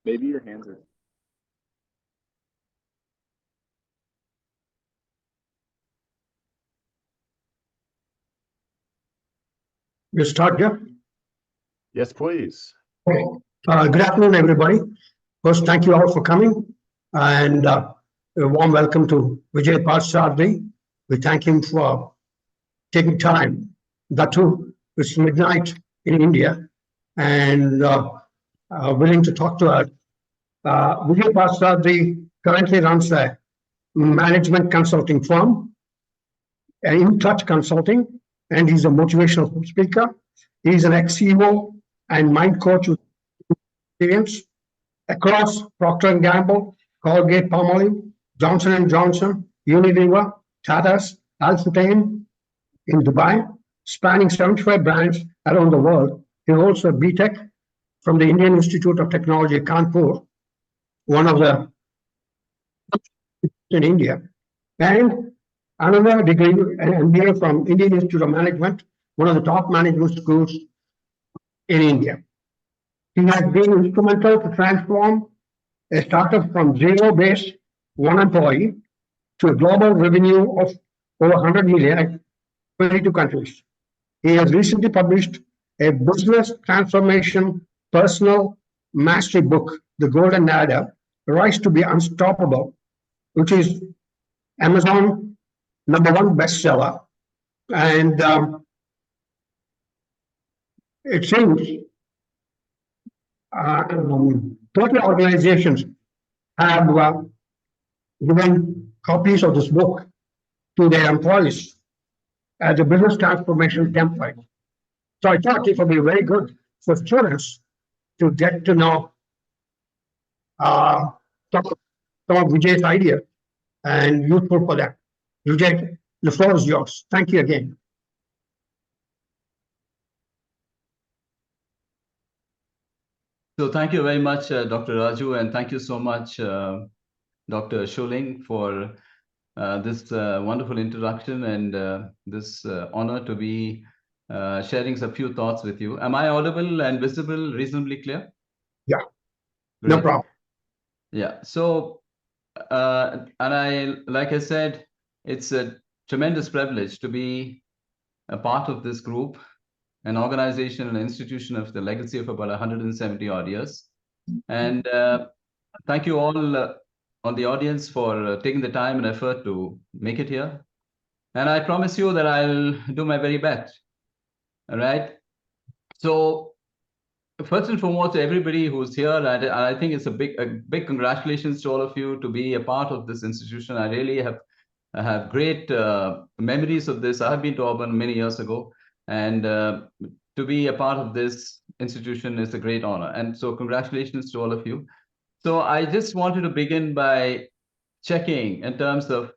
Maybe your hands are. You start, Jeff? Yes, please. Okay. Good afternoon, everybody. First, thank you all for coming, and a warm welcome to Vijay Parsadri. We thank him for taking time. That too, it's midnight in India, and willing to talk to us. Vijay Parsadri currently runs a management consulting firm, In Touch Consulting, and he's a motivational speaker. He's an ex-CEO and mind coach with experience across Procter & Gamble, Colgate Palmolive, Johnson & Johnson, Unilever, Tata's, Al-Futtaim in Dubai, spanning 75 brands around the world. He holds a BTech from the Indian Institute of Technology, Kanpur, one of the in India, and another degree, an MBA from Indian Institute of Management, one of the top management schools in India. He has been instrumental to transform a startup from zero base, one employee, to a global revenue of over 100 million in 22 countries. He has recently published a business transformation personal mastery book, The Golden Ladder, Rise to be Unstoppable, which is Amazon #1 bestseller. And it seems 30 organizations have given copies of this book to their employees as a business transformation template. So I thought it would be very good for students to get to know some of Vijay's ideas and useful for them. Vijay, the floor is yours. Thank you again. So thank you very much, Dr. Raju, and thank you so much, Dr. Shuling, for this wonderful introduction and this honor to be sharing a few thoughts with you. Am I audible and visible, reasonably clear? Yeah, Great. no problem. Yeah, so, and like I said, it's a tremendous privilege to be a part of this group, an organization, an institution of the legacy of about 170 odd years. And thank you all on the audience for taking the time and effort to make it here. And I promise you that I'll do my very best. All right. So first and foremost, to everybody who's here, I think it's a big congratulations to all of you to be a part of this institution. I really have great memories of this. I have been to Auburn many years ago, and to be a part of this institution is a great honor. And so congratulations to all of you. So I just wanted to begin by checking in terms of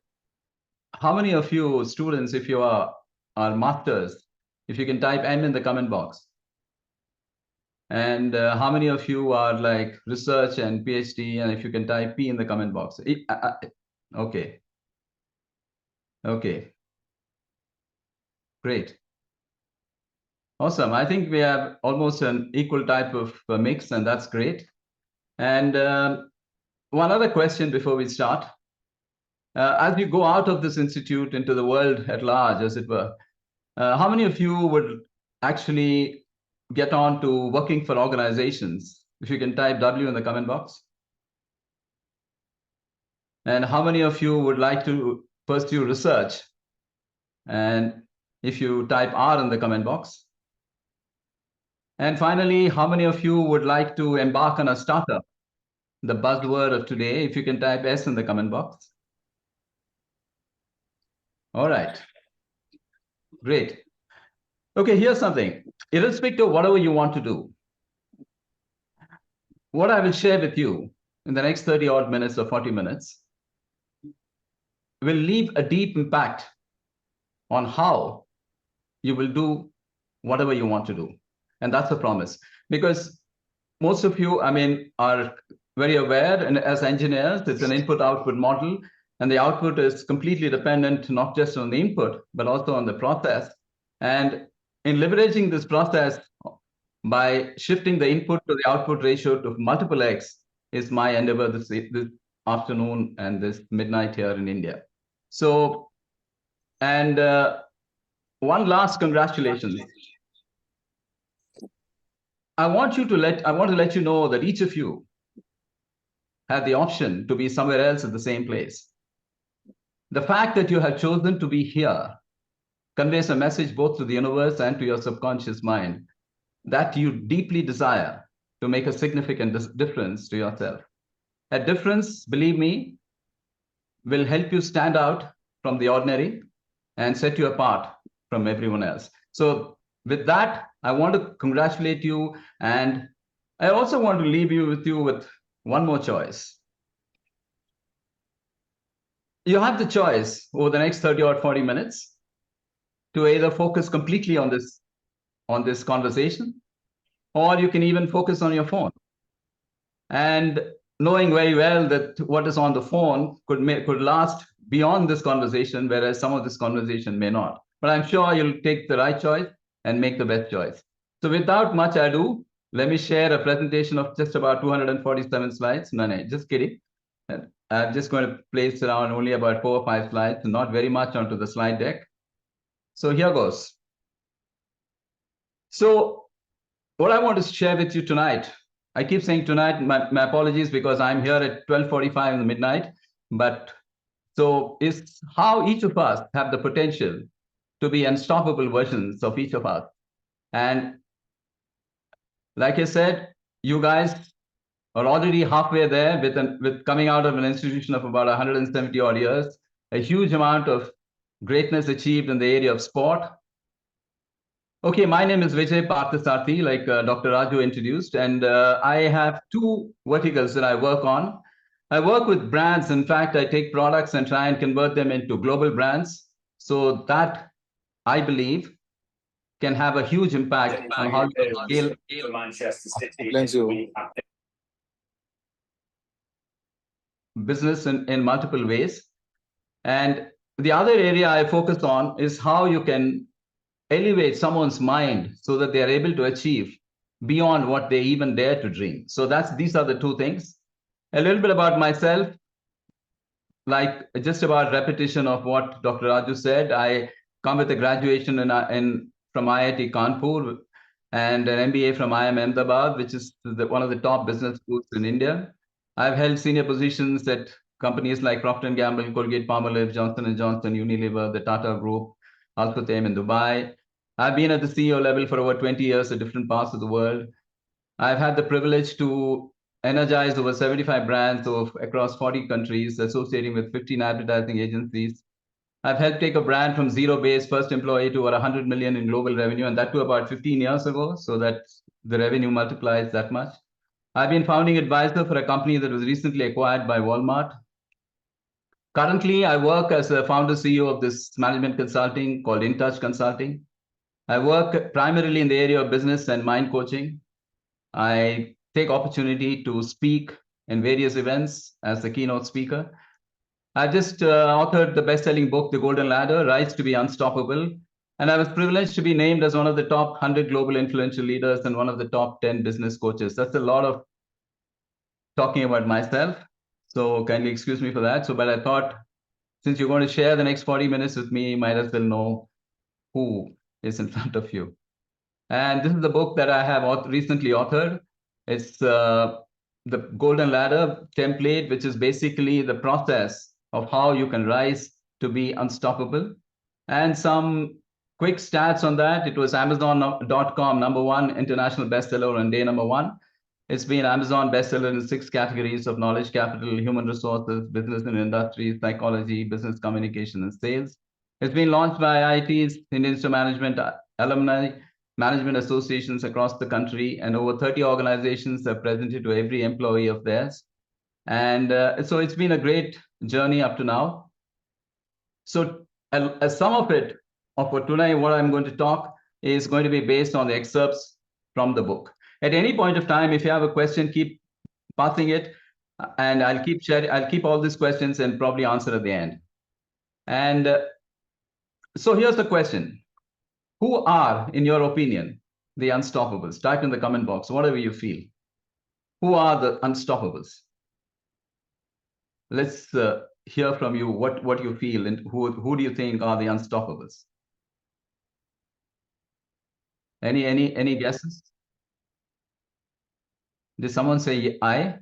how many of you students, if you are masters, if you can type M in the comment box. And how many of you are like research and PhD, and if you can type P in the comment box. Okay. Okay. Great. Awesome. I think we have almost an equal type of mix, and that's great. And one other question before we start. As you go out of this institute into the world at large, as it were, how many of you would actually get on to working for organizations? If you can type W in the comment box. And how many of you would like to pursue research? And if you type R in the comment box. And finally, how many of you would like to embark on a startup? The buzzword of today, if you can type S in the comment box. All right. Great. Okay, here's something. Irrespective of whatever you want to do, what I will share with you in the next 30 odd minutes or 40 minutes will leave a deep impact on how you will do whatever you want to do. And that's a promise. Because most of you, I mean, are very aware, and as engineers, it's an input-output model, and the output is completely dependent not just on the input, but also on the process. And in leveraging this process by shifting the input to the output ratio to multiple X, is my endeavor this afternoon and this midnight here in India. So, and one last congratulations. I want to let you know that each of you had the option to be somewhere else at the same place. The fact that you have chosen to be here conveys a message both to the universe and to your subconscious mind that you deeply desire to make a significant difference to yourself. A difference, believe me, will help you stand out from the ordinary and set you apart from everyone else. So with that, I want to congratulate you, and I also want to leave you with one more choice. You have the choice over the next 30 or 40 minutes to either focus completely on this conversation, or you can even focus on your phone. And knowing very well that what is on the phone could last beyond this conversation, whereas some of this conversation may not. But I'm sure you'll take the right choice and make the best choice. So without much ado, let me share a presentation of just about 247 slides. No, just kidding. I'm just going to place around only about 4 or 5 slides, not very much onto the slide deck. So here goes. So what I want to share with you tonight, I keep saying tonight, my apologies, because I'm here at 12:45 in the midnight, but so is how each of us have the potential to be unstoppable versions of each of us. And like I said, you guys are already halfway there with coming out of an institution of about 170 odd years, a huge amount of greatness achieved in the area of sport. Okay, my name is Vijay Parthasarathy, like Dr. Raju introduced, and I have 2 verticals that I work on. I work with brands. In fact, I take products and try and convert them into global brands. So that, I believe, can have a huge impact on how you scale Manchester City. business in multiple ways. And the other area I focus on is how you can elevate someone's mind so that they are able to achieve beyond what they even dare to dream. So these are the 2 things. A little bit about myself, like just about repetition of what Dr. Raju said. I come with a graduation from IIT Kanpur and an MBA from IIM Ahmedabad, which is one of the top business schools in India. I've held senior positions at companies like Procter & Gamble, Colgate-Palmolive, Johnson & Johnson, Unilever, the Tata Group, Al-Futtaim in Dubai. I've been at the CEO level for over 20 years at different parts of the world. I've had the privilege to energize over 75 brands across 40 countries, associating with 15 advertising agencies. I've helped take a brand from zero base, first employee, to over 100 million in global revenue, and that to about 15 years ago, so that the revenue multiplies that much. I've been founding advisor for a company that was recently acquired by Walmart. Currently, I work as a founder CEO of this management consulting called InTouch Consulting. I work primarily in the area of business and mind coaching. I take opportunity to speak in various events as the keynote speaker. I just authored the best-selling book, The Golden Ladder, Rise to be Unstoppable. And I was privileged to be named as one of the top 100 global influential leaders and one of the top 10 business coaches. That's a lot of talking about myself. So kindly excuse me for that. But I thought, since you're going to share the next 40 minutes with me, you might as well know who is in front of you. And this is the book that I have recently authored. It's the Golden Ladder template, which is basically the process of how you can rise to be unstoppable. And some quick stats on that. It was Amazon.com #1 international bestseller on day #1. It's been Amazon bestseller in 6 categories of knowledge, capital, human resources, business and industry, psychology, business communication, and sales. It's been launched by IITs, Indian Institute of Management, alumni, management associations across the country, and over 30 organizations have presented to every employee of theirs. And so it's been a great journey up to now. So some of it, for tonight, what I'm going to talk is going to be based on the excerpts from the book. At any point of time, if you have a question, keep passing it, and I'll keep sharing. I'll keep all these questions and probably answer at the end. And so here's the question. Who are, in your opinion, the unstoppables? Type in the comment box, whatever you feel. Who are the unstoppables? Let's hear from you what you feel and who do you think are the unstoppables? Any guesses? Did someone say I?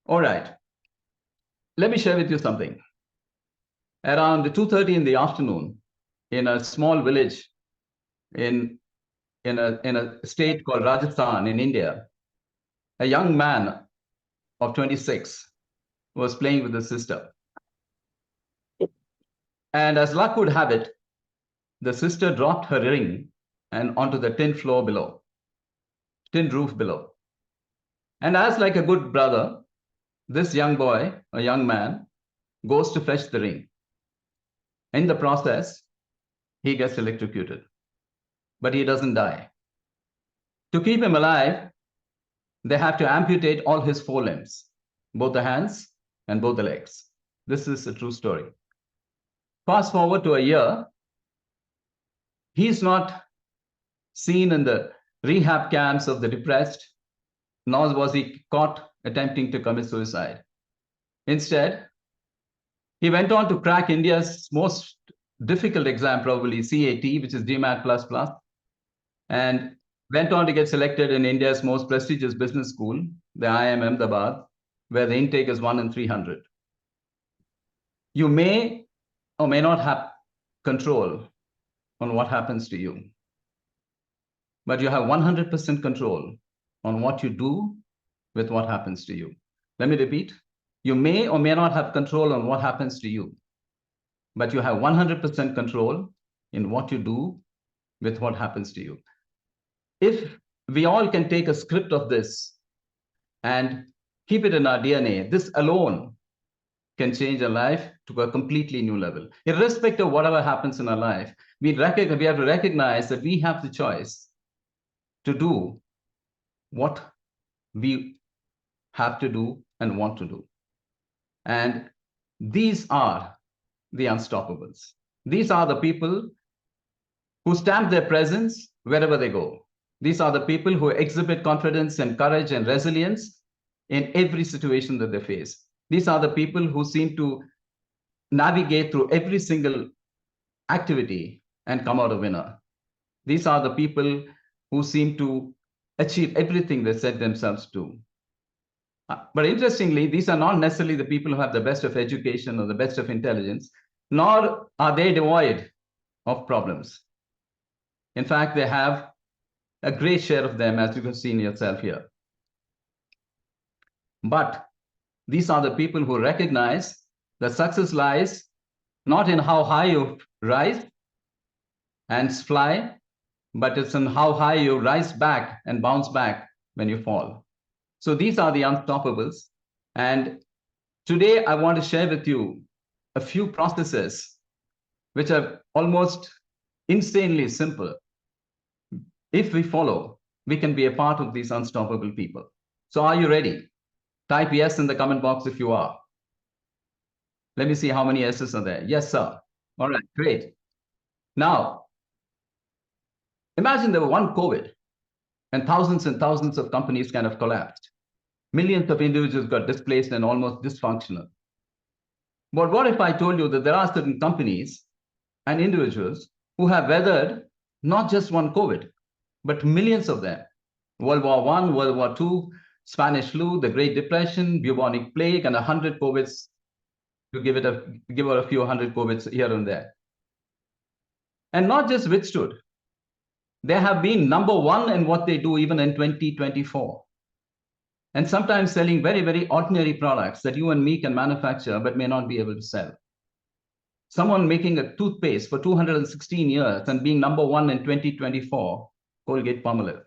All right. Let me share with you something. Around 2:30 in the afternoon, in a small village in a state called Rajasthan in India, a young man of 26 was playing with his sister. And as luck would have it, the sister dropped her ring and onto the tin roof below. And as like a good brother, this young boy, a young man, goes to fetch the ring. In the process, he gets electrocuted, but he doesn't die. To keep him alive, they have to amputate all his 4 limbs, both the hands and both the legs. This is a true story. Fast forward to a year, he's not seen in the rehab camps of the depressed, nor was he caught attempting to commit suicide. Instead, he went on to crack India's most difficult exam, probably CAT, which is GMAT++, and went on to get selected in India's most prestigious business school, the IIM Ahmedabad, where the intake is 1 in 300. You may or may not have control on what happens to you, but you have 100% control on what you do with what happens to you. Let me repeat. You may or may not have control on what happens to you, but you have 100% control in what you do with what happens to you. If we all can take a script of this and keep it in our DNA, this alone can change our life to a completely new level. Irrespective of whatever happens in our life, we have to recognize that we have the choice to do what we have to do and want to do. And these are the unstoppables. These are the people who stamp their presence wherever they go. These are the people who exhibit confidence and courage and resilience in every situation that they face. These are the people who seem to navigate through every single activity and come out a winner. These are the people who seem to achieve everything they set themselves to. But interestingly, these are not necessarily the people who have the best of education or the best of intelligence, nor are they devoid of problems. In fact, they have a great share of them, as you can see in yourself here. But these are the people who recognize that success lies not in how high you rise and fly, but it's in how high you rise back and bounce back when you fall. So these are the unstoppables. And today I want to share with you a few processes which are almost insanely simple. If we follow, we can be a part of these unstoppable people. So are you ready? Type yes in the comment box if you are. Let me see how many yeses are there. Yes, sir. All right, great. Now, imagine there were one COVID and thousands of companies kind of collapsed. Millions of individuals got displaced and almost dysfunctional. But what if I told you that there are certain companies and individuals who have weathered not just one COVID, but millions of them? World War I, World War II, Spanish flu, the Great Depression, bubonic plague, and 100 COVIDs, to give it a few hundred COVIDs here and there. And not just withstood, they have been number one in what they do even in 2024. And sometimes selling very, very ordinary products that you and me can manufacture but may not be able to sell. Someone making a toothpaste for 216 years and being number one in 2024, Colgate-Palmolive.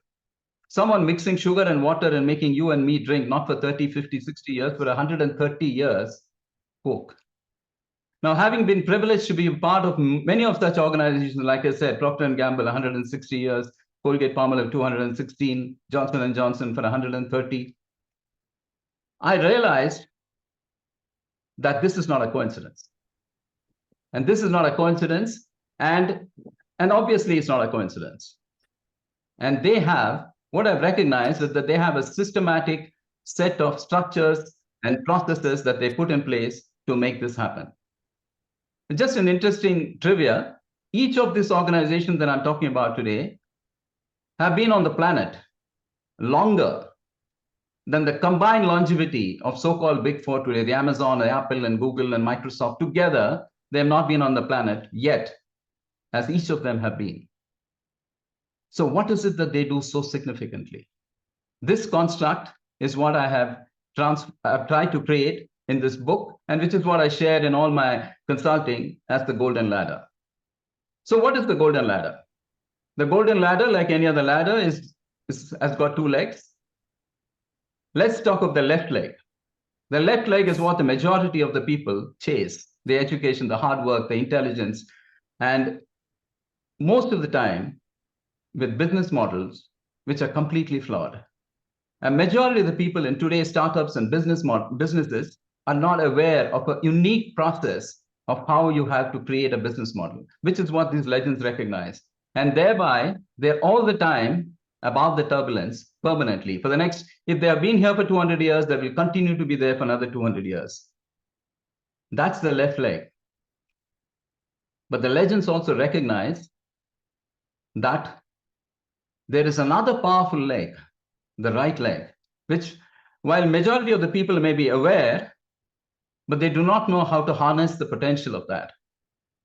Someone mixing sugar and water and making you and me drink, not for 30, 50, 60 years, for 130 years, Coke. Now, having been privileged to be a part of many of such organizations, like I said, Procter & Gamble, 160 years, Colgate-Palmolive, 216, Johnson & Johnson for 130, I realized that this is not a coincidence. And this is not a coincidence. And obviously, it's not a coincidence. And they have what I've recognized is that they have a systematic set of structures and processes that they put in place to make this happen. Just an interesting trivia, each of these organizations that I'm talking about today have been on the planet longer than the combined longevity of so-called Big Four today, the Amazon, the Apple, and Google, and Microsoft together. They have not been on the planet yet, as each of them have been. So what is it that they do so significantly? This construct is what I have tried to create in this book, and which is what I shared in all my consulting as the golden ladder. So what is the golden ladder? The golden ladder, like any other ladder, has got two legs. Let's talk of the left leg. The left leg is what the majority of the people chase: the education, the hard work, the intelligence, and most of the time with business models which are completely flawed. A majority of the people in today's startups and businesses are not aware of a unique process of how you have to create a business model, which is what these legends recognize. And thereby, they're all the time above the turbulence permanently. For the next, if they have been here for 200 years, they will continue to be there for another 200 years. That's the left leg. But the legends also recognize that there is another powerful leg, the right leg, which, while majority of the people may be aware, but they do not know how to harness the potential of that.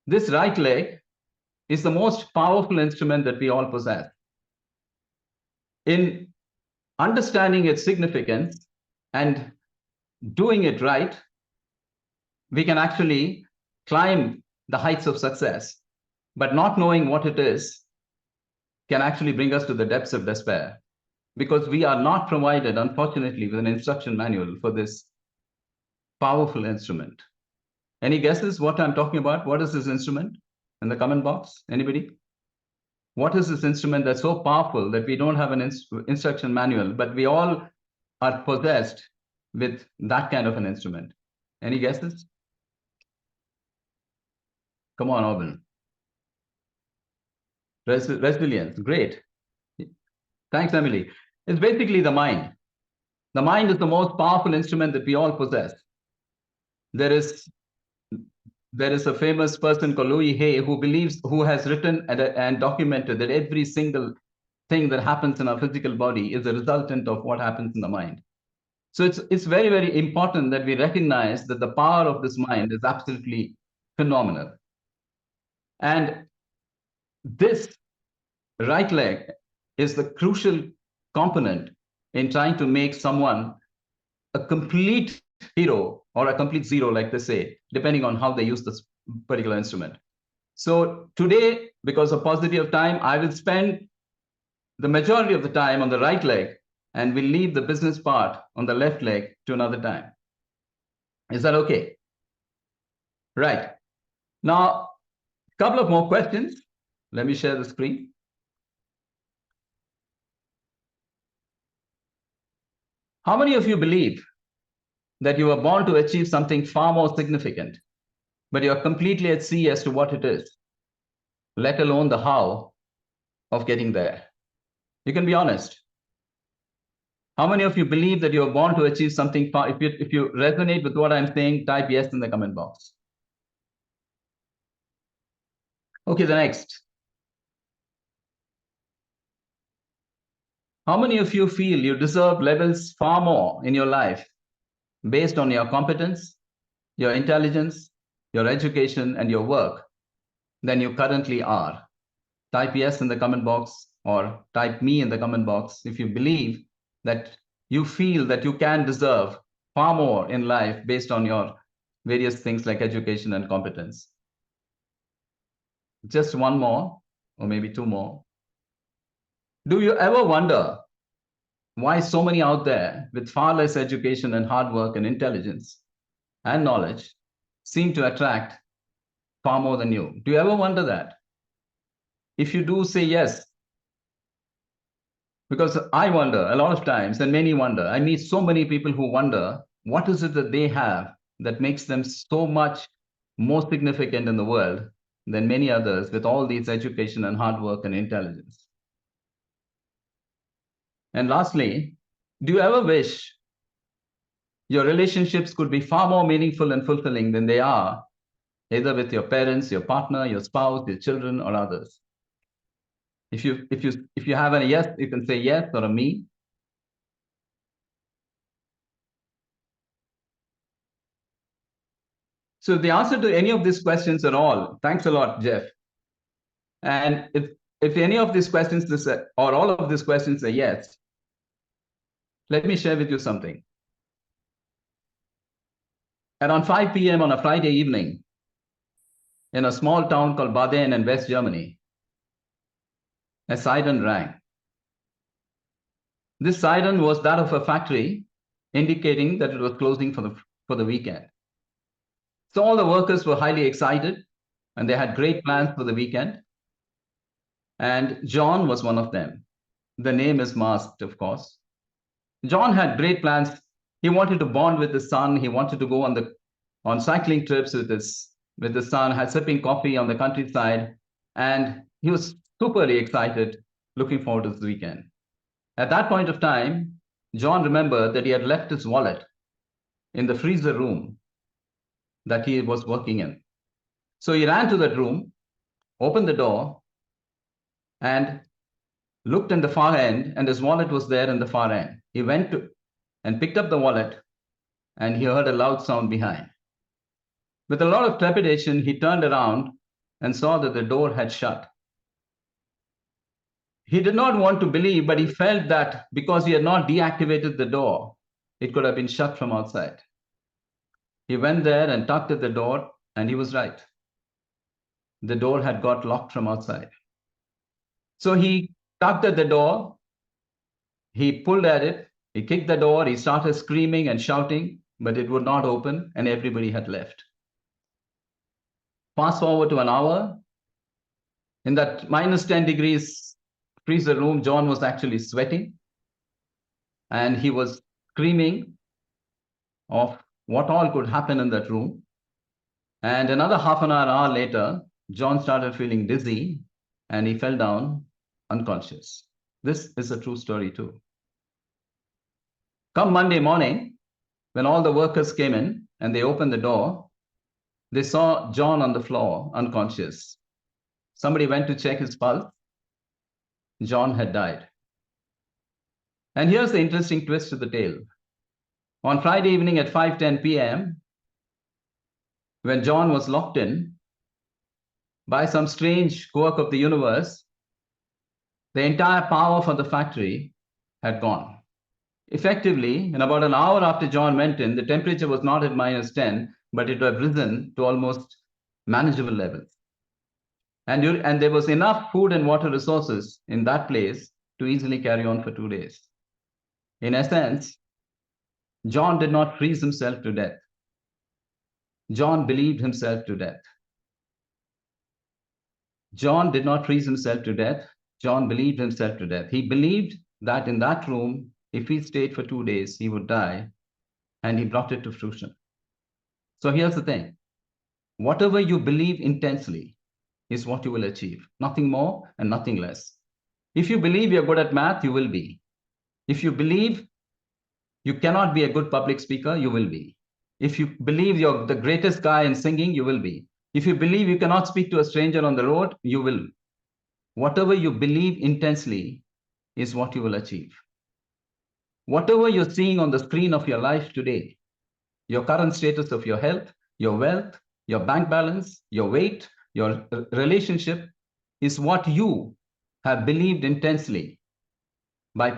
This right leg is the most powerful instrument that we all possess. In understanding its significance and doing it right, we can actually climb the heights of success, but not knowing what it is can actually bring us to the depths of despair, because we are not provided, unfortunately, with an instruction manual for this powerful instrument. Any guesses what I'm talking about? What is this instrument? In the comment box, anybody? What is this instrument that's so powerful that we don't have an instruction manual, but we all are possessed with that kind of an instrument? Any guesses? Come on, Auburn. Resilience, great. Thanks, Emily. It's basically the mind. The mind is the most powerful instrument that we all possess. There is a famous person called Louis Hay who has written and documented that every single thing that happens in our physical body is a resultant of what happens in the mind. So it's very, very important that we recognize that the power of this mind is absolutely phenomenal. And this right leg is the crucial component in trying to make someone a complete hero or a complete zero, like they say, depending on how they use this particular instrument. So today, because of paucity of time, I will spend the majority of the time on the right leg, and we'll leave the business part on the left leg to another time. Is that okay? Right. Now, a couple of more questions. Let me share the screen. How many of you believe that you were born to achieve something far more significant, but you are completely at sea as to what it is, let alone the how of getting there? You can be honest. How many of you believe that you are born to achieve something far? If you resonate with what I'm saying, type yes in the comment box. Okay, the next. How many of you feel you deserve levels far more in your life based on your competence, your intelligence, your education, and your work than you currently are? Type yes in the comment box, or type me in the comment box if you believe that you feel that you can deserve far more in life based on your various things like education and competence. Just one more, or maybe two more. Do you ever wonder why so many out there with far less education and hard work and intelligence and knowledge seem to attract far more than you? Do you ever wonder that? If you do, say yes. Because I wonder a lot of times, and many wonder. I meet so many people who wonder, what is it that they have that makes them so much more significant in the world than many others with all these education and hard work and intelligence? And lastly, do you ever wish your relationships could be far more meaningful and fulfilling than they are, either with your parents, your partner, your spouse, your children, or others? If you have a yes, you can say yes or a me. So the answer to any of these questions are all. Thanks a lot, Jeff. And if any of these questions or all of these questions are yes, let me share with you something. Around 5 p.m. on a Friday evening, in a small town called Baden in West Germany, a siren rang. This siren was that of a factory, indicating that it was closing for the weekend. So all the workers were highly excited, and they had great plans for the weekend. And John was one of them. The name is masked, of course. John had great plans. He wanted to bond with his son. He wanted to go on cycling trips with his son, had sipping coffee on the countryside, and he was superly excited, looking forward to this weekend. At that point of time, John remembered that he had left his wallet in the freezer room that he was working in. So he ran to that room, opened the door, and looked in the far end, and his wallet was there in the far end. He went to and picked up the wallet, and he heard a loud sound behind. With a lot of trepidation, he turned around and saw that the door had shut. He did not want to believe, but he felt that because he had not deactivated the door, it could have been shut from outside. He went there and tugged at the door, and he was right. The door had got locked from outside. So he tugged at the door, he pulled at it, he kicked the door, he started screaming and shouting, but it would not open, and everybody had left. Fast forward to an hour. In that minus 10 degrees freezer room, John was actually sweating, and he was screaming of what all could happen in that room. And another half an hour later, John started feeling dizzy, and he fell down unconscious. This is a true story too. Come Monday morning, when all the workers came in and they opened the door, they saw John on the floor, unconscious. Somebody went to check his pulse. John had died. And here's the interesting twist to the tale. On Friday evening at 5:10 p.m., when John was locked in, by some strange quirk of the universe, the entire power for the factory had gone. Effectively, in about an hour after John went in, the temperature was not at minus 10, but it had risen to almost manageable levels. And there was enough food and water resources in that place to easily carry on for 2 days. In essence, John did not freeze himself to death. John believed himself to death. John did not freeze himself to death. John believed himself to death. He believed that in that room, if he stayed for 2 days, he would die, and he brought it to fruition. So here's the thing. Whatever you believe intensely is what you will achieve. Nothing more and nothing less. If you believe you're good at math, you will be. If you believe you cannot be a good public speaker, you will be. If you believe you're the greatest guy in singing, you will be. If you believe you cannot speak to a stranger on the road, you will. Whatever you believe intensely is what you will achieve. Whatever you're seeing on the screen of your life today, your current status of your health, your wealth, your bank balance, your weight, your relationship, is what you have believed intensely by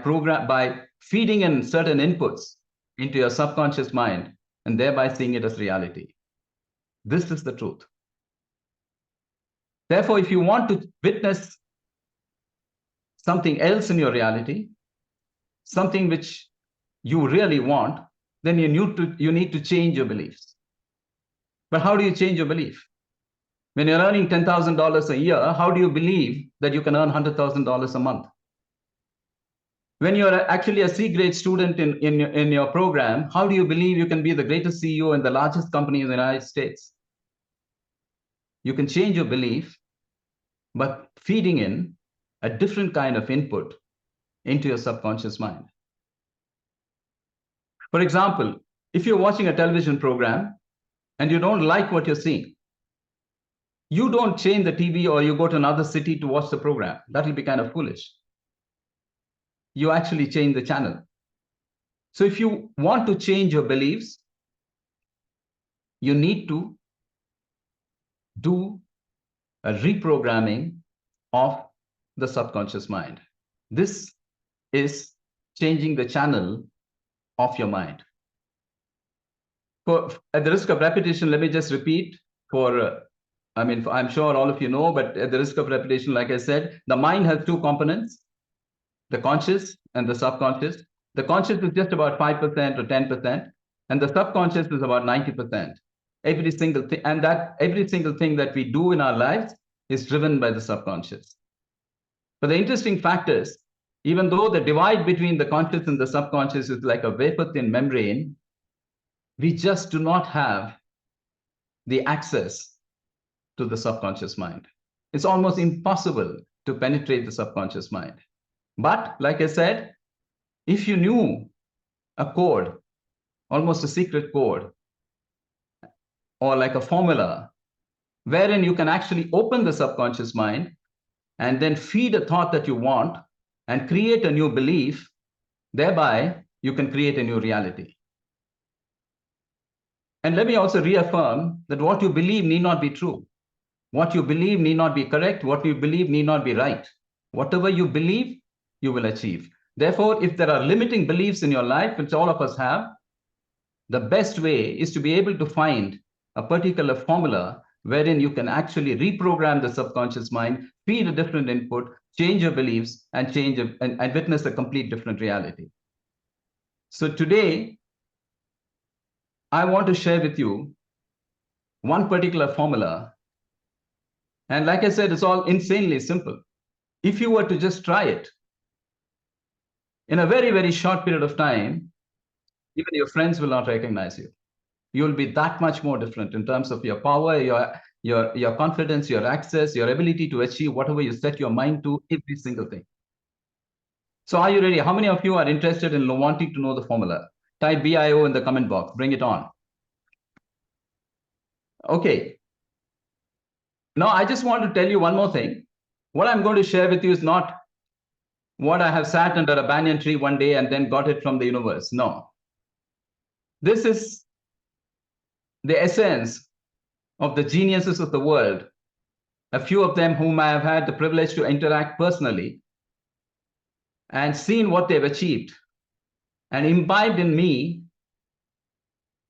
feeding in certain inputs into your subconscious mind and thereby seeing it as reality. This is the truth. Therefore, if you want to witness something else in your reality, something which you really want, then you need to change your beliefs. But how do you change your belief? When you're earning $10,000 a year, how do you believe that you can earn $100,000 a month? When you're actually a C-grade student in your program, how do you believe you can be the greatest CEO in the largest company in the United States? You can change your belief, but feeding in a different kind of input into your subconscious mind. For example, if you're watching a television program and you don't like what you're seeing, you don't change the TV or you go to another city to watch the program. That will be kind of foolish. You actually change the channel. So if you want to change your beliefs, you need to do a reprogramming of the subconscious mind. This is changing the channel of your mind. At the risk of repetition, let me just repeat I'm sure all of you know, but at the risk of repetition, like I said, the mind has two components, the conscious and the subconscious. The conscious is just about 5% or 10%, and the subconscious is about 90%. Every single thing that we do in our lives is driven by the subconscious. But the interesting fact is, even though the divide between the conscious and the subconscious is like a vapor-thin membrane, we just do not have the access to the subconscious mind. It's almost impossible to penetrate the subconscious mind. But like I said, if you knew a code, almost a secret code, or like a formula, wherein you can actually open the subconscious mind and then feed a thought that you want and create a new belief, thereby you can create a new reality. And let me also reaffirm that what you believe need not be true. What you believe need not be correct. What you believe need not be right. Whatever you believe, you will achieve. Therefore, if there are limiting beliefs in your life, which all of us have, the best way is to be able to find a particular formula wherein you can actually reprogram the subconscious mind, feed a different input, change your beliefs, and witness a complete different reality. So today, I want to share with you one particular formula. And like I said, it's all insanely simple. If you were to just try it, in a very, very short period of time, even your friends will not recognize you. You'll be that much more different in terms of your power, your confidence, your access, your ability to achieve whatever you set your mind to, every single thing. So are you ready? How many of you are interested in wanting to know the formula? Type BIO in the comment box. Bring it on. Okay. Now, I just want to tell you one more thing. What I'm going to share with you is not what I have sat under a banyan tree one day and then got it from the universe. No. This is the essence of the geniuses of the world, a few of them whom I have had the privilege to interact personally and seen what they've achieved and imbibed in me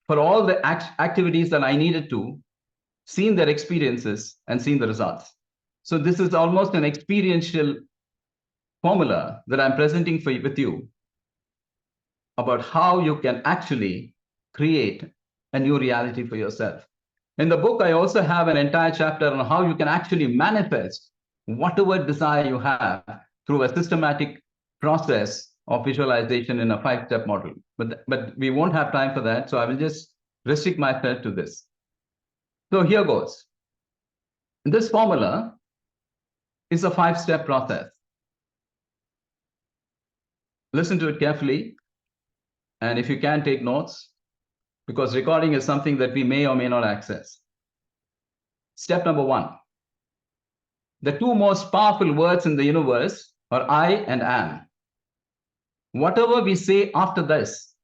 for all the activities that I needed to, seen their experiences and seen the results. So this is almost an experiential formula that I'm presenting with you about how you can actually create a new reality for yourself. In the book, I also have an entire chapter on how you can actually manifest whatever desire you have through a systematic process of visualization in a 5-step model. But we won't have time for that, so I will just restrict myself to this. So here goes. This formula is a 5-step process. Listen to it carefully, and if you can, take notes, because recording is something that we may or may not access. Step number 1. The two most powerful words in the universe are I and am. Whatever we say after this,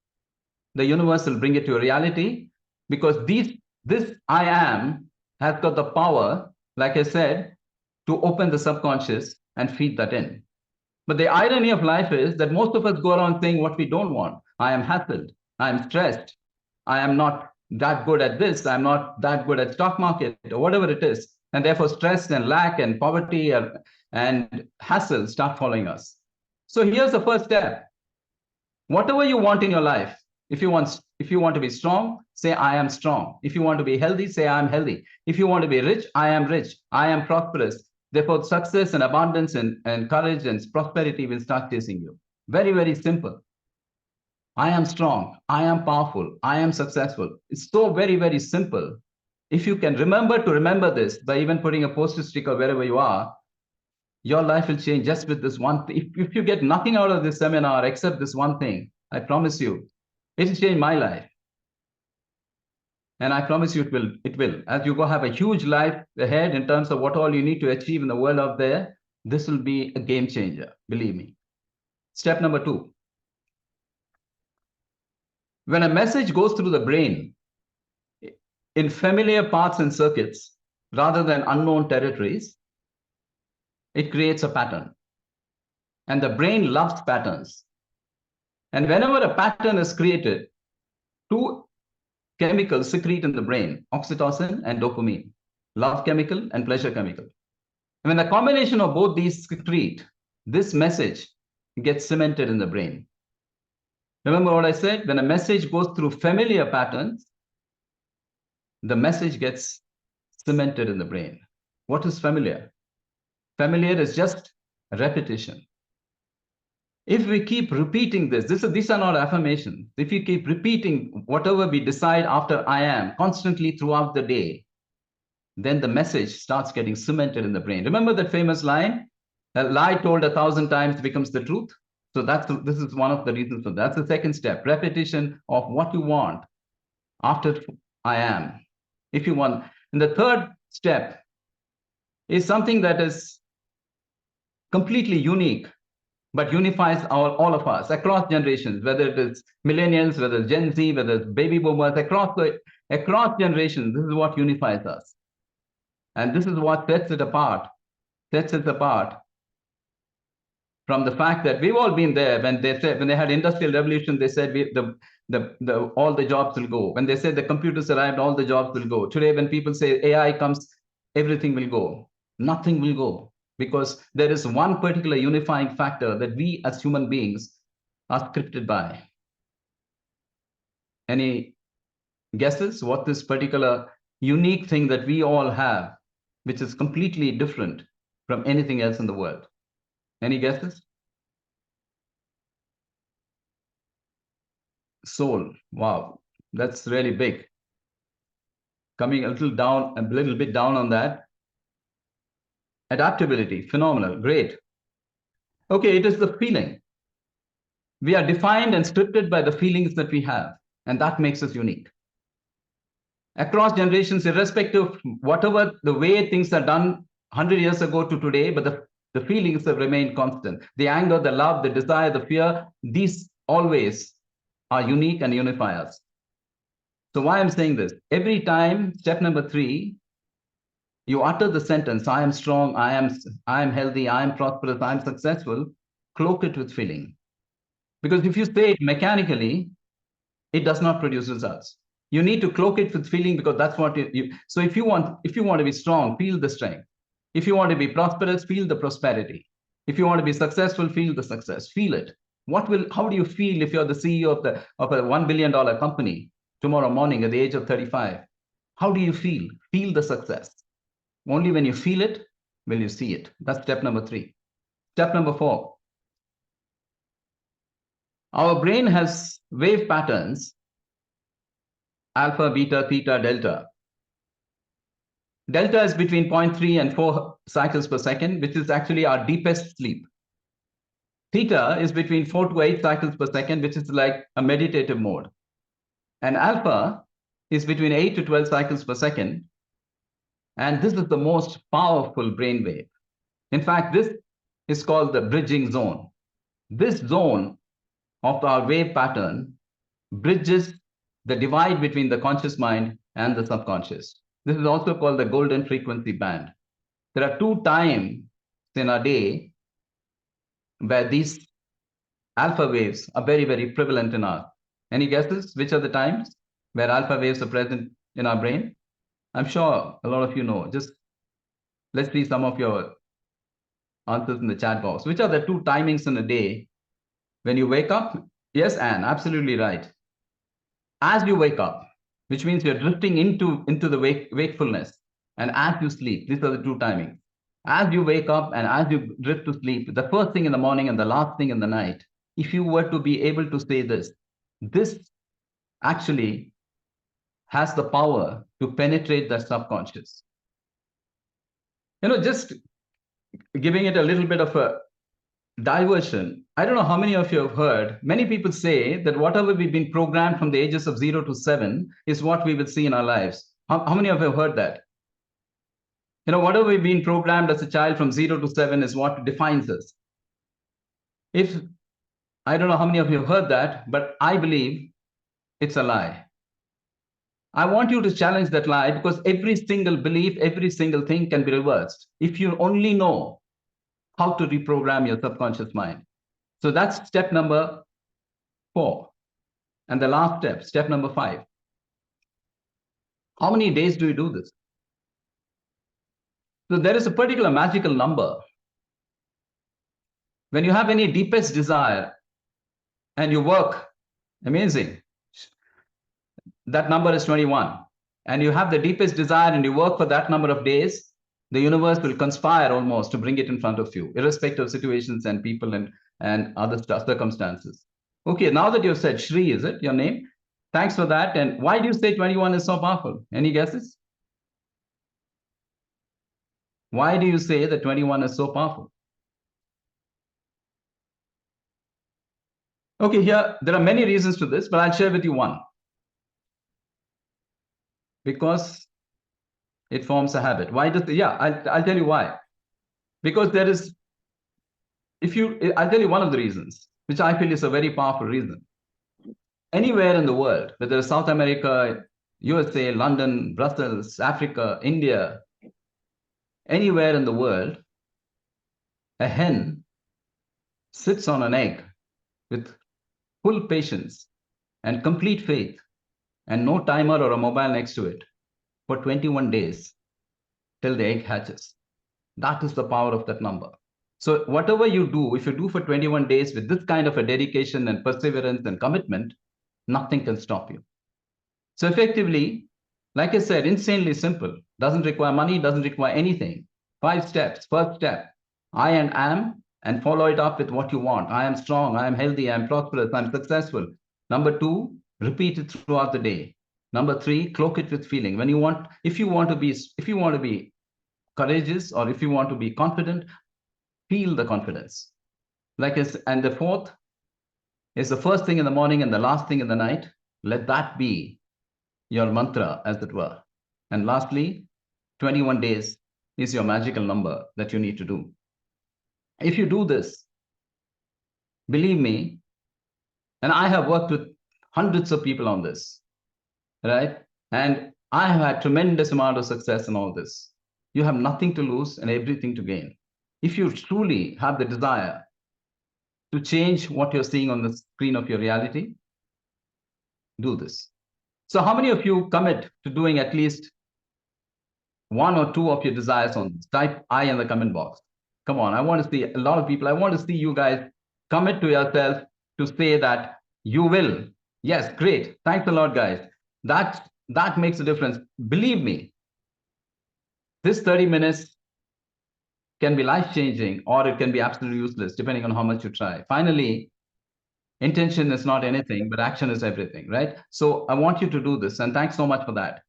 the universe will bring it to a reality, because this I am has got the power, like I said, to open the subconscious and feed that in. But the irony of life is that most of us go around saying what we don't want. I am hassled. I am stressed. I am not that good at this. I'm not that good at stock market or whatever it is. And therefore stress and lack and poverty and hassle start following us. So here's the first step. Whatever you want in your life, if you want to be strong, say I am strong. If you want to be healthy, say I am healthy. If you want to be rich, I am rich. I am prosperous. Therefore, success and abundance and courage and prosperity will start chasing you. Very, very simple. I am strong. I am powerful. I am successful. It's so very, very simple. If you can remember this by even putting a post-it sticker wherever you are, Your life will change just with this one thing. If you get nothing out of this seminar except this one thing, I promise you, it will change my life. And I promise you it will. As you go have a huge life ahead in terms of what all you need to achieve in the world out there, this will be a game changer, believe me. Step number 2. When a message goes through the brain in familiar paths and circuits, rather than unknown territories, it creates a pattern. And the brain loves patterns. And whenever a pattern is created, two chemicals secrete in the brain, oxytocin and dopamine, love chemical and pleasure chemical. And when the combination of both these secrete, this message gets cemented in the brain. Remember what I said? When a message goes through familiar patterns, the message gets cemented in the brain. What is familiar? Familiar is just repetition. If we keep repeating these are not affirmations. If you keep repeating whatever we decide after I am constantly throughout the day, then the message starts getting cemented in the brain. Remember that famous line? A lie told 1,000 times becomes the truth. So this is one of the reasons for that. That's the second step, repetition of what you want after I am. If you want. And the third step is something that is completely unique, but unifies all of us across generations, whether it is millennials, whether it's Gen Z, whether it's baby boomers, across generations, this is what unifies us. And this is what sets it apart from the fact that we've all been there. When they had industrial revolution, they said all the jobs will go. When they said the computers arrived, all the jobs will go. Today, when people say AI comes, everything will go. Nothing will go, because there is one particular unifying factor that we as human beings are scripted by. Any guesses what this particular unique thing that we all have, which is completely different from anything else in the world? Any guesses? Soul. Wow, that's really big. Coming a little bit down on that. Adaptability, phenomenal, great. Okay, it is the feeling. We are defined and scripted by the feelings that we have, and that makes us unique. Across generations, irrespective of whatever the way things are done 100 years ago to today, but the feelings have remained constant. The anger, the love, the desire, the fear, these always are unique and unify us. So why I'm saying this? Every time, step number 3, you utter the sentence, I am strong, I am healthy, I am prosperous, I am successful, cloak it with feeling. Because if you say it mechanically, it does not produce results. You need to cloak it with feeling, because that's what so if you want to be strong, feel the strength. If you want to be prosperous, feel the prosperity. If you want to be successful, feel the success. Feel it. How do you feel if you're the CEO of a $1 billion company tomorrow morning at the age of 35? How do you feel? Feel the success. Only when you feel it will you see it. That's step number 3. Step number 4. Our brain has wave patterns: alpha, beta, theta, delta. Delta is between 0.3 and 4 cycles per second, which is actually our deepest sleep. Theta is between 4 to 8 cycles per second, which is like a meditative mode. And alpha is between 8 to 12 cycles per second. And this is the most powerful brainwave. In fact, this is called the bridging zone. This zone of our wave pattern bridges the divide between the conscious mind and the subconscious. This is also called the golden frequency band. There are 2 times in a day where these alpha waves are very, very prevalent in our. Any guesses which are the times where alpha waves are present in our brain? I'm sure a lot of you know. Just let's see some of your answers in the chat box. Which are the 2 timings in a day when you wake up? Yes, Anne, absolutely right. As you wake up, which means you're drifting into the wakefulness, and as you sleep, these are the 2 timings. As you wake up and as you drift to sleep, the first thing in the morning and the last thing in the night, if you were to be able to say this actually has the power to penetrate the subconscious. Just giving it a little bit of a diversion. I don't know how many of you have heard, many people say that whatever we've been programmed from the ages of 0 to 7 is what we will see in our lives. How many of you have heard that? Whatever we've been programmed as a child from 0 to 7 is what defines us. I don't know how many of you have heard that, but I believe it's a lie. I want you to challenge that lie, because every single belief, every single thing can be reversed if you only know how to reprogram your subconscious mind. So that's step number 4. And the last step number 5. How many days do you do this? So there is a particular magical number. When you have any deepest desire and you work, amazing. That number is 21. And you have the deepest desire and you work for that number of days, the universe will conspire almost to bring it in front of you, irrespective of situations and people and other circumstances. Okay, now that you've said Shri, is it your name? Thanks for that. And why do you say 21 is so powerful? Any guesses? Why do you say that 21 is so powerful? Okay, here, there are many reasons to this, but I'll share with you one. Because it forms a habit. Why does, I'll tell you why. Because there is, I'll tell you one of the reasons, which I feel is a very powerful reason. Anywhere in the world, whether it's South America, USA, London, Brussels, Africa, India, anywhere in the world, a hen sits on an egg with full patience and complete faith and no timer or a mobile next to it for 21 days till the egg hatches. That is the power of that number. So whatever you do, if you do for 21 days with this kind of a dedication and perseverance and commitment, nothing can stop you. So effectively, like I said, insanely simple. Doesn't require money, doesn't require anything. 5 steps. First step, I am, and follow it up with what you want. I am strong, I am healthy, I am prosperous, I'm successful. Number 2, repeat it throughout the day. Number 3, cloak it with feeling. If you want to be courageous, or if you want to be confident, feel the confidence. And the 4th is the first thing in the morning and the last thing in the night. Let that be your mantra, as it were. And lastly, 21 days is your magical number that you need to do. If you do this, believe me, and I have worked with hundreds of people on this, right? And I have had tremendous amount of success in all this. You have nothing to lose and everything to gain. If you truly have the desire to change what you're seeing on the screen of your reality, do this. So how many of you commit to doing at least 1 or 2 of your desires on this? Type I in the comment box. Come on, I want to see a lot of people. I want to see you guys commit to yourself to say that you will. Yes, great. Thanks a lot, guys. That makes a difference. Believe me, this 30 minutes can be life-changing, or it can be absolutely useless, depending on how much you try. Finally, intention is not anything, but action is everything, right? So I want you to do this, and thanks so much for that.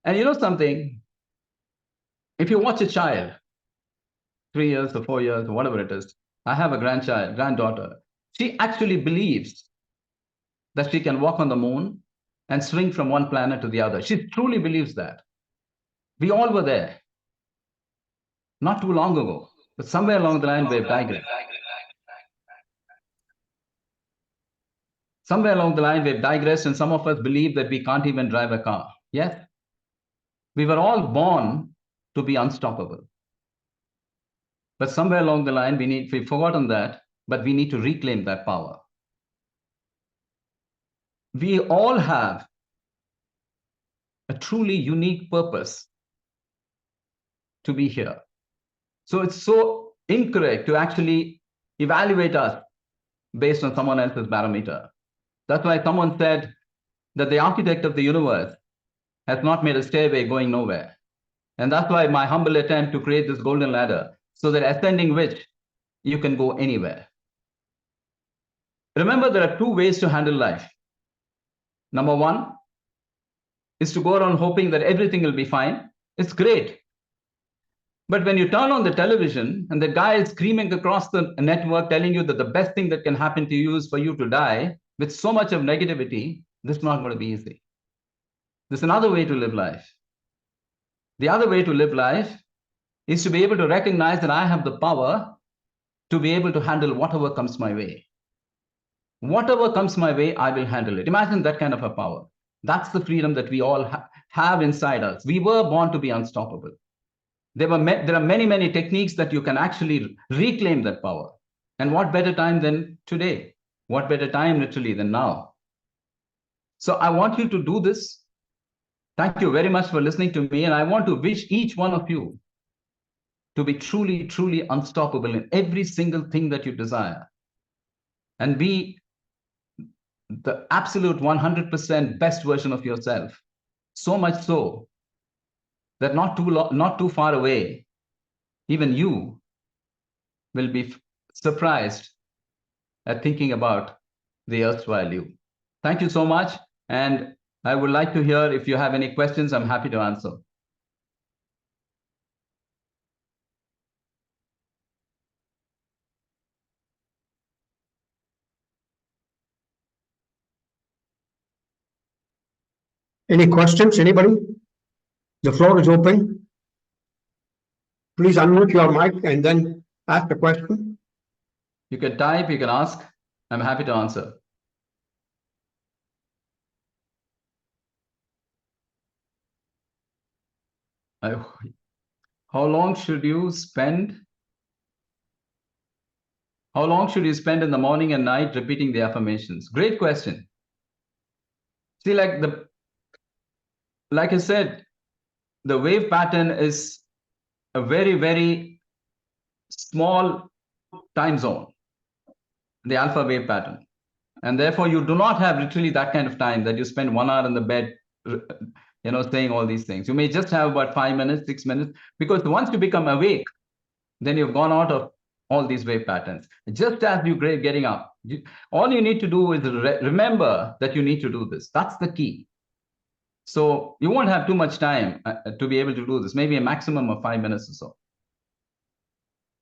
And you know something? If you watch a child, 3 years or 4 years or whatever it is, I have a granddaughter. She actually believes that she can walk on the moon and swing from one planet to the other. She truly believes that. We all were there, not too long ago, but somewhere along the line we've digressed. Somewhere along the line we've digressed, and some of us believe that we can't even drive a car. Yes, we were all born to be unstoppable. But somewhere along the line, we've forgotten that, but we need to reclaim that power. We all have a truly unique purpose to be here. So it's so incorrect to actually evaluate us based on someone else's barometer. That's why someone said that the architect of the universe has not made a stairway going nowhere. And that's why my humble attempt to create this golden ladder, so that ascending which you can go anywhere. Remember, there are 2 ways to handle life. Number 1 is to go around hoping that everything will be fine. It's great. But when you turn on the television and the guy is screaming across the network telling you that the best thing that can happen to you is for you to die with so much of negativity, this is not going to be easy. There's another way to live life. The other way to live life is to be able to recognize that I have the power to be able to handle whatever comes my way. Whatever comes my way, I will handle it. Imagine that kind of a power. That's the freedom that we all have inside us. We were born to be unstoppable. There are many, many techniques that you can actually reclaim that power. And what better time than today? What better time literally than now? So I want you to do this. Thank you very much for listening to me. And I want to wish each one of you to be truly, truly unstoppable in every single thing that you desire. And be the absolute 100% best version of yourself. So much so that not too far away, even you will be surprised at thinking about the erstwhile you. Thank you so much. And I would like to hear if you have any questions, I'm happy to answer. Any questions, anybody? The floor is open. Please unmute your mic and then ask the question. You can type, you can ask. I'm happy to answer. How long should you spend? How long should you spend in the morning and night repeating the affirmations? Great question. See, like I said, the wave pattern is a very, very small time zone, the alpha wave pattern. And therefore, you do not have literally that kind of time that you spend 1 hour in the bed, saying all these things. You may just have about 5 minutes, 6 minutes, because once you become awake, then you've gone out of all these wave patterns. Just as you're getting up, all you need to do is remember that you need to do this. That's the key. So you won't have too much time to be able to do this, maybe a maximum of 5 minutes or so.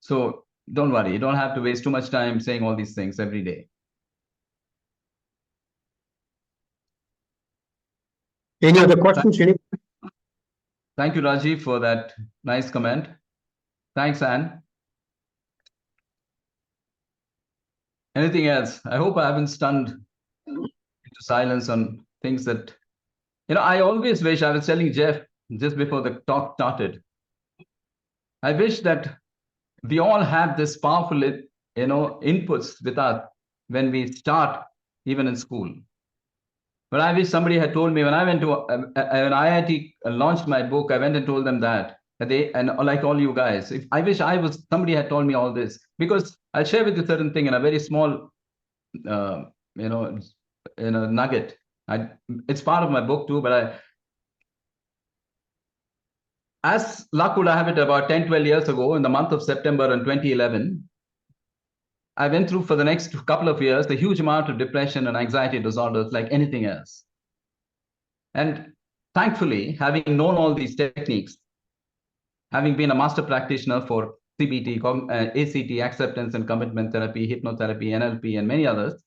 So don't worry, you don't have to waste too much time saying all these things every day. Any other questions? Thank you, Rajiv, for that nice comment. Thanks, Anne. Anything else? I hope I haven't stunned into silence on things that, I always wish, I was telling Jeff just before the talk started, I wish that we all have this powerful, inputs with us when we start even in school. But I wish somebody had told me when I went to when IIT launched my book, I went and told them that they, and like all you guys, if I wish somebody had told me all this, because I'll share with you certain thing in a very small, nugget. It's part of my book too, but as luck would have it, about 10, 12 years ago, in the month of September in 2011, I went through for the next couple of years a huge amount of depression and anxiety disorders like anything else. And thankfully, having known all these techniques, having been a master practitioner for CBT, ACT, acceptance and commitment therapy, hypnotherapy, NLP, and many others,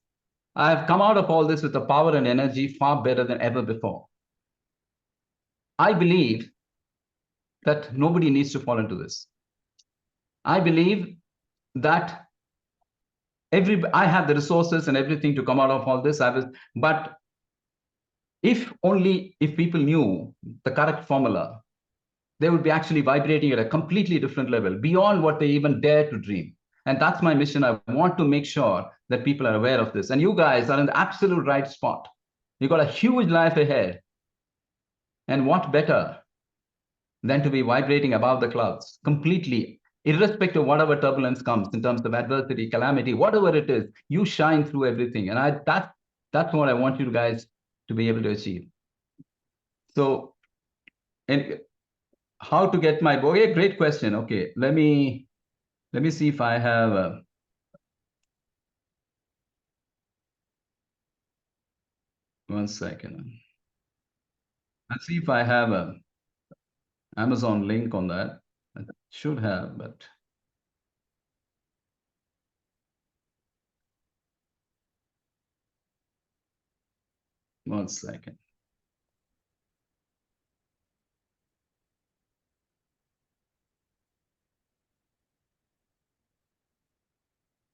I have come out of all this with a power and energy far better than ever before. I believe that nobody needs to fall into this. I believe that I have the resources and everything to come out of all this. But if people knew the correct formula, they would be actually vibrating at a completely different level, beyond what they even dare to dream. And that's my mission. I want to make sure that people are aware of this. And you guys are in the absolute right spot. You've got a huge life ahead. And what better than to be vibrating above the clouds, completely, irrespective of whatever turbulence comes in terms of adversity, calamity, whatever it is, you shine through everything. And that's what I want you guys to be able to achieve. So, and how to get my book? Okay, great question. Okay, let me see if I have one second. Let's see if I have a Amazon link on that. Should have, but one second.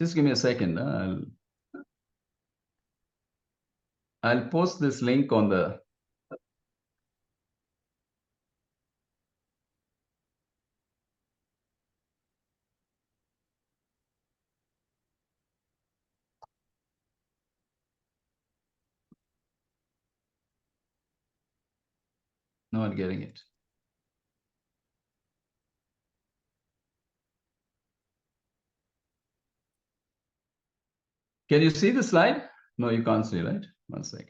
Just give me a second. I'll post this link on the. Not getting it. Can you see the slide? No, you can't see, right? One second.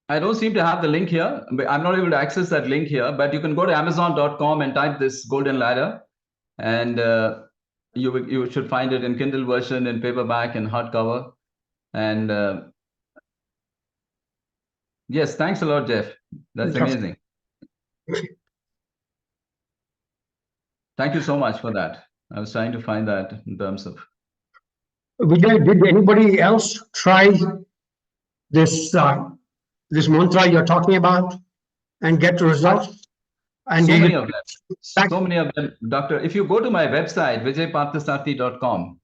I don't seem to have the link here. I'm not able to access that link here, but you can go to amazon.com and type this golden ladder, and you should find it in Kindle version, in paperback, and hardcover. And yes, thanks a lot, Jeff. That's amazing. Thank you so much for that. I was trying to find that in terms of. Vijay, did anybody else try this this mantra you're talking about and get results? And So did many you- of them. So many of them, Doctor. If you go to my website, vijayparthasarthi.com,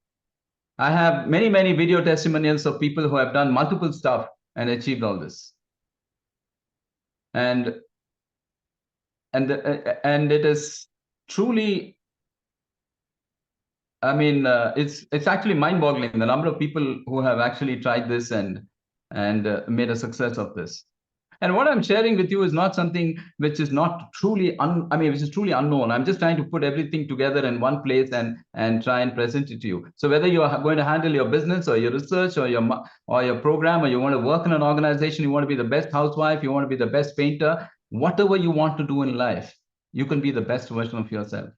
I have many, many video testimonials of people who have done multiple stuff and achieved all this. And it is truly, I mean, it's actually mind-boggling the number of people who have actually tried this and made a success of this. And what I'm sharing with you is not something which is not truly which is truly unknown. I'm just trying to put everything together in one place and try and present it to you. So whether you are going to handle your business or your research or your program, or you want to work in an organization, you want to be the best housewife, you want to be the best painter, whatever you want to do in life, you can be the best version of yourself.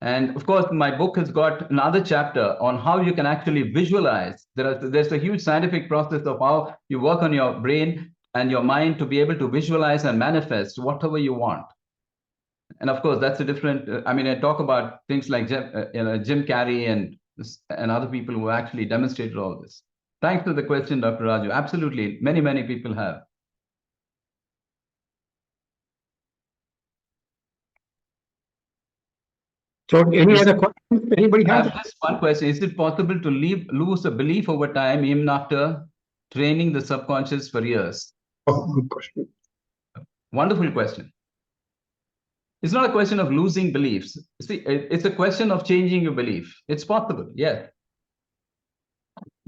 And of course, my book has got another chapter on how you can actually visualize. There's a huge scientific process of how you work on your brain and your mind to be able to visualize and manifest whatever you want. And of course, that's a different. I talk about things like Jim Carrey and other people who actually demonstrated all this. Thanks for the question, Dr. Raju. Absolutely, many, many people have. So any other questions anybody I has? have just one question. Is it possible to lose a belief over time, even after training the subconscious for years? Oh, good question. Wonderful question. It's not a question of losing beliefs. See, it's a question of changing your belief. It's possible, yes.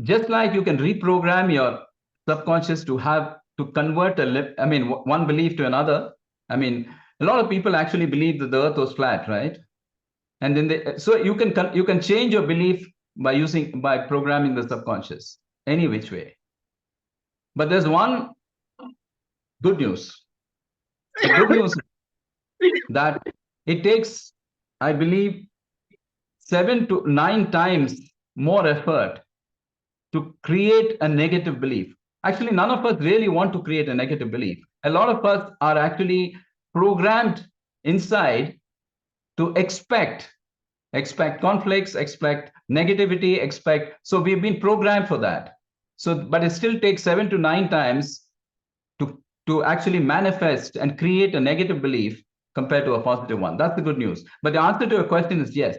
Just like you can reprogram your subconscious to convert one belief to another. A lot of people actually believe that the earth was flat, right? And then so you can change your belief by programming the subconscious any which way. But there's one good news. The good news is that it takes, I believe, 7 to 9 times more effort to create a negative belief. Actually, none of us really want to create a negative belief. A lot of us are actually programmed inside to expect conflicts, expect negativity, so we've been programmed for that. So, but it still takes 7 to 9 times to actually manifest and create a negative belief compared to a positive one. That's the good news. But the answer to your question is yes.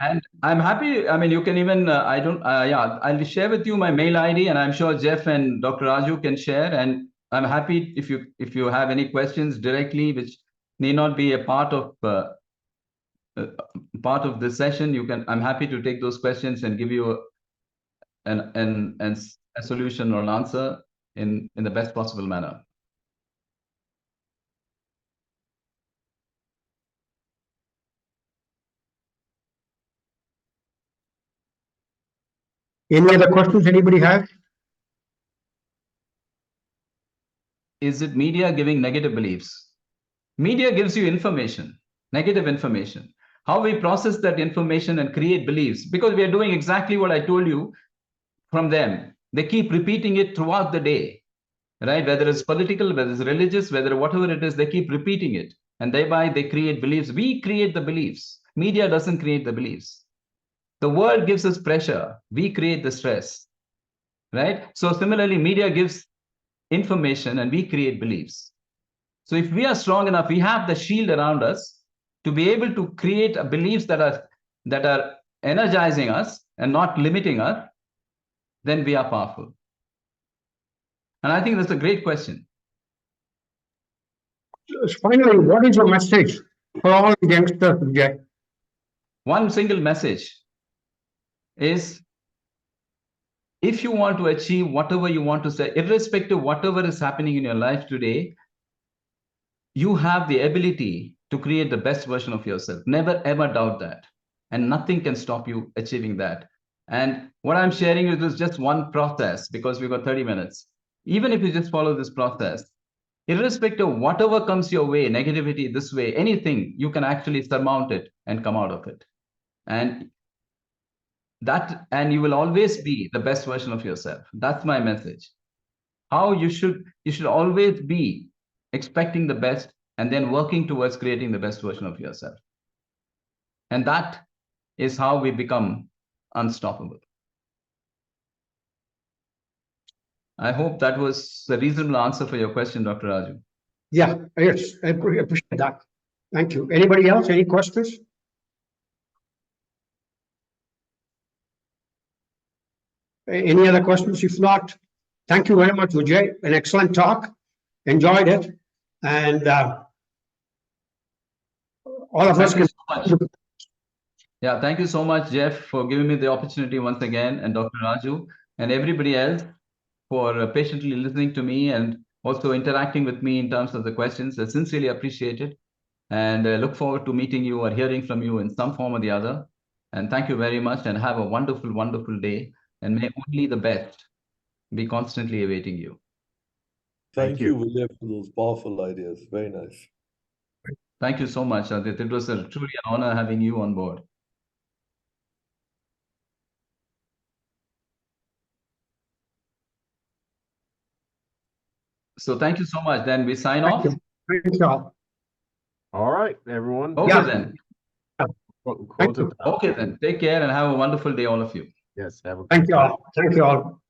And I'm happy. You can even, I'll share with you my mail ID, and I'm sure Jeff and Dr. Raju can share. And I'm happy if you have any questions directly, which need not be a part of this session. I'm happy to take those questions and give you a solution or an answer in the best possible manner. Any other questions anybody has? is it media giving negative beliefs? Media gives you information, negative information. How we process that information and create beliefs, because we are doing exactly what I told you from them. They keep repeating it throughout the day, right? Whether it's political, whether it's religious, whether whatever it is, they keep repeating it. And thereby they create beliefs. We create the beliefs. Media doesn't create the beliefs. The world gives us pressure. We create the stress, right? So similarly, media gives information and we create beliefs. So if we are strong enough, we have the shield around us to be able to create beliefs that are energizing us and not limiting us, then we are powerful. And I think that's a great question. Finally, what is your message for all youngsters, Vijay? One single message is, if you want to achieve whatever you want to say, irrespective of whatever is happening in your life today, you have the ability to create the best version of yourself. Never ever doubt that. And nothing can stop you achieving that. And what I'm sharing with you is just one process, because we've got 30 minutes. Even if you just follow this process, irrespective of whatever comes your way, negativity this way, anything, you can actually surmount it and come out of it. And you will always be the best version of yourself. That's my message. How you should always be expecting the best and then working towards creating the best version of yourself. And that is how we become unstoppable. I hope that was a reasonable answer for your question, Dr. Raju. Yeah, yes, I appreciate that. Thank you. Anybody else? Any questions? Any other questions? If not, thank you very much, Vijay. An excellent talk. Enjoyed it. And all of us Thank you can. so much. Yeah, thank you so much, Jeff, for giving me the opportunity once again, and Dr. Raju, and everybody else for patiently listening to me and also interacting with me in terms of the questions. I sincerely appreciate it, and look forward to meeting you or hearing from you in some form or the other. And thank you very much, and have a wonderful, wonderful day. And may only the best be constantly awaiting you. Thank you, William, for those powerful ideas. Very nice. Thank you so much, Adit. It was truly an honor having you on board. So thank you so much. Then we sign off. Thank you all. All right, everyone. Okay, Yeah. then. Thank you. Okay, then. Take care and have a wonderful day, all of you. Yes, have a Thank you all. Thank you all.